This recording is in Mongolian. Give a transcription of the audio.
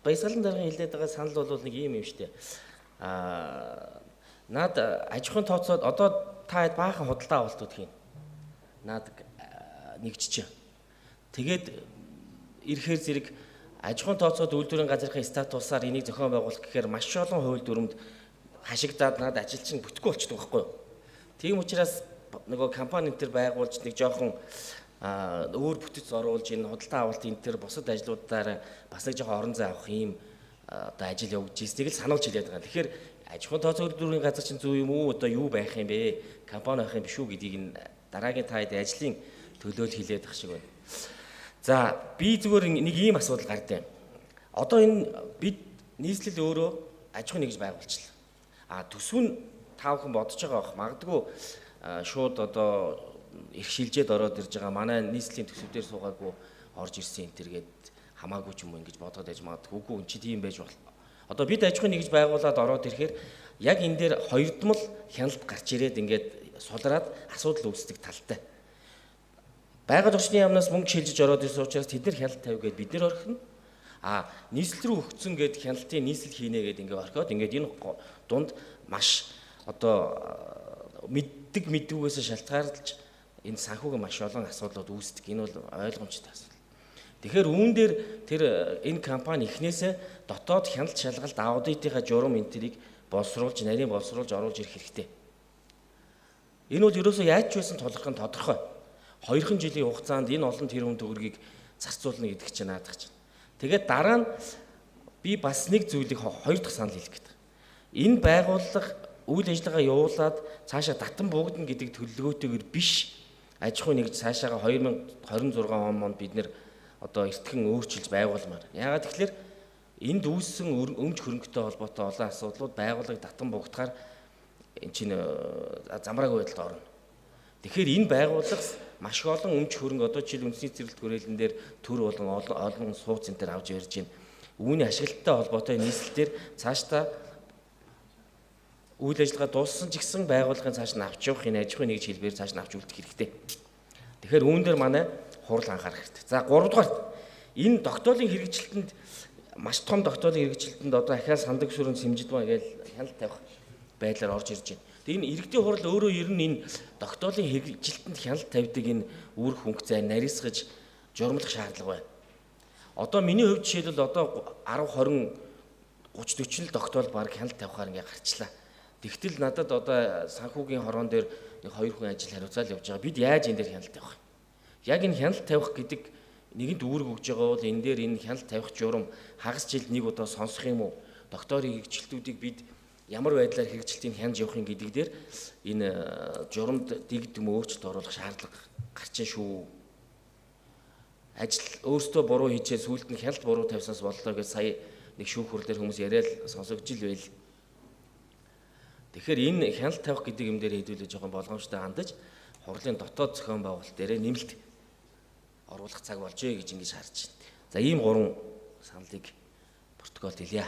Баясгалан даргын хэлээд байгаа санал бол нэг юм шүү дээ. Наад аж ахуйн тооцоод одоо та хэд баахан худалдаа авалтууд хийн. Наад нэгжиж. Тэгээд ирэхээр зэрэг аж ахуйн тооцоод үйлдвэрийн газрын статусаар энийг зохион байгуулах гэхээр маш олон хууль дүрмд хашигдаад наад ажилчин бүтэхгүй болчихдог байхгүй юу? Тийм учраас нөгөө компани энэ төр байгуулж нэг жоохон өөр бүтэц оруулж энэ худалдаа авалт энэ төр бусад ажлуудаар бас нэг жоохон орон зай авах ийм одоо ажил явуулж ирснийг л сануулж хэлээд байгаа. Тэгэхээр аж ахуйн тооцоо үйлдвэрийн газар чинь зөв юм уу? Одоо юу байх юм бэ? Компани байх юм биш үү гэдгийг нь дараагийн та хэд ажлын төлөөл хэлээд ах шиг байна. За би зүгээр нэг ийм асуудал гардыг. Одоо энэ бид нийслэл өөрөө аж ахуйн нэгж байгуулчихлаа. Төсвөө нь тав хүн бодож байгаа бах. Магадгүй шууд одоо их шилжээд ороод ирж байгаа манай нийслэлийн төсөвдөр суугаагүй орж ирсэн энэ төргээд хамаагүй ч юм уу ингэж бодоод байж магадгүй. Үгүй энэ чи тийм байж болно. Одоо бид аж ахуйн нэгж байгуулад ороод ирэхээр яг энэ дээр хоёрдмол хяналт гарч ирээд ингээд сулраад асуудал үүсдэг талтай. Байгаль орчны яамнаас мөнгө шилжиж ороод ирсэн учраас тэд нар хяналт тавь гээд бид нар орхино. Нийслэл рүү өгцөн гээд хяналтын нийслэл хийнэ гээд ингээд орхиод ингээд энэ дунд маш одоо мэддэг мэдвгээс шалтгаалж энэ санхүүгийн маш олон асуудлууд үүсдэг. Энэ бол ойлгомжтой асуудал. Тэгэхээр үүн дээр тэр энэ компани эхнээсээ дотоод хяналт шалгалт аудитынхаа журам энэ тэрийг боловсруулж, нарийн боловсруулж оруулж ирэх хэрэгтэй. Энэ бол ерөөсөө яаж ч байсан тулгарх нь тодорхой. 2 жилийн хугацаанд энэ олон тэрбум төгрөгийг зарцуулна гэдэг чинь наадах чинь. Тэгээд дараа нь би бас нэг зүйлийг хоёр дахь санал хэлэх гэдэг. Энэ байгууллага үйл ажиллагаа явуулаад цаашаа татан буугдана гэдэг төлөвлөгөөтэйгээр биш аж ахуйн нэгж цаашаага 2026 онд бид нэр одоо эртхэн өөрчилж байгуулмаар. Яагаад тэгэхээр энд үүссэн өмч хөрөнгөтэй холбоотой олон асуудлууд байгууллагыг татан буугдахаар энэ чинь замбраагүй байдалд орно. Тэгэхээр энэ байгууллага маш олон өмч хөрөнгө одоо жишээл үндэсний зэрлэлт хүрээлэн дээр төр болон олон сууц энэ төр авч ярьж байна. Үүний ашиглалттай холбоотой нийслэлээр цаашдаа үйл ажиллагаа дууссан ч гэсэн байгууллагын цааш нь авч явах энэ аж ахуйн нэгж хэлбэр цааш нь авч үлдэх хэрэгтэй. Тэгэхээр үүн дээр манай хурал анхаарах хэрэгтэй. За 3 дугаарт энэ тогтоолын хэрэгжилтэнд маш том тогтоолын хэрэгжилтэнд одоо ахиас сандаг сүрэн сэмжидмаа гэж хяналт тавих байдлаар орж ирж байна. Тэгээ энэ иргэдийн хурал өөрөө ер нь энэ тогтоолын хэрэгжилтэнд хяналт тавьдаг энэ үүрэг функцээ нарийсгаж журмлах шаардлага байна. Одоо миний хувьд жишээлбэл одоо 10 20 30 40 л тогтоол баг хяналт тавихаар ингээ гарчлаа. Тэгтэл надад одоо санхүүгийн хорон дээр нэг 2 хүн ажил хариуцаал явж байгаа. Бид яаж энэ дээр хяналт тавих вэ? Яг энэ хяналт тавих гэдэг нэгэнд үүрэг өгж байгаа бол энэ дээр энэ хяналт тавих журам хагас жилд нэг удаа сонсох юм уу? Докторийн хэрэгжилтүүдийг бид ямар байдлаар хэрэгжилтийг хянаж явах юм гэдэг дээр энэ журамд дэгдэм өөрчлөлт оруулах шаардлага гарч шүү. Ажил өөртөө буруу хийчихээ сүүлд нь хяналт буруу тавьсанаас боллоо гэж сая нэг шүүх хурлаар хүмүүс яриад сонсогдож ил байл. Тэгэхээр энэ хяналт тавих гэдэг юм дээр хэдүүлээ жоохон болгоомжтой хандаж хурлын дотоод зохион байгуулалт дээр нэмэлт оруулах цаг болжээ гэж ингэж харж байна. За ийм 3 саналыг протоколд хэлье.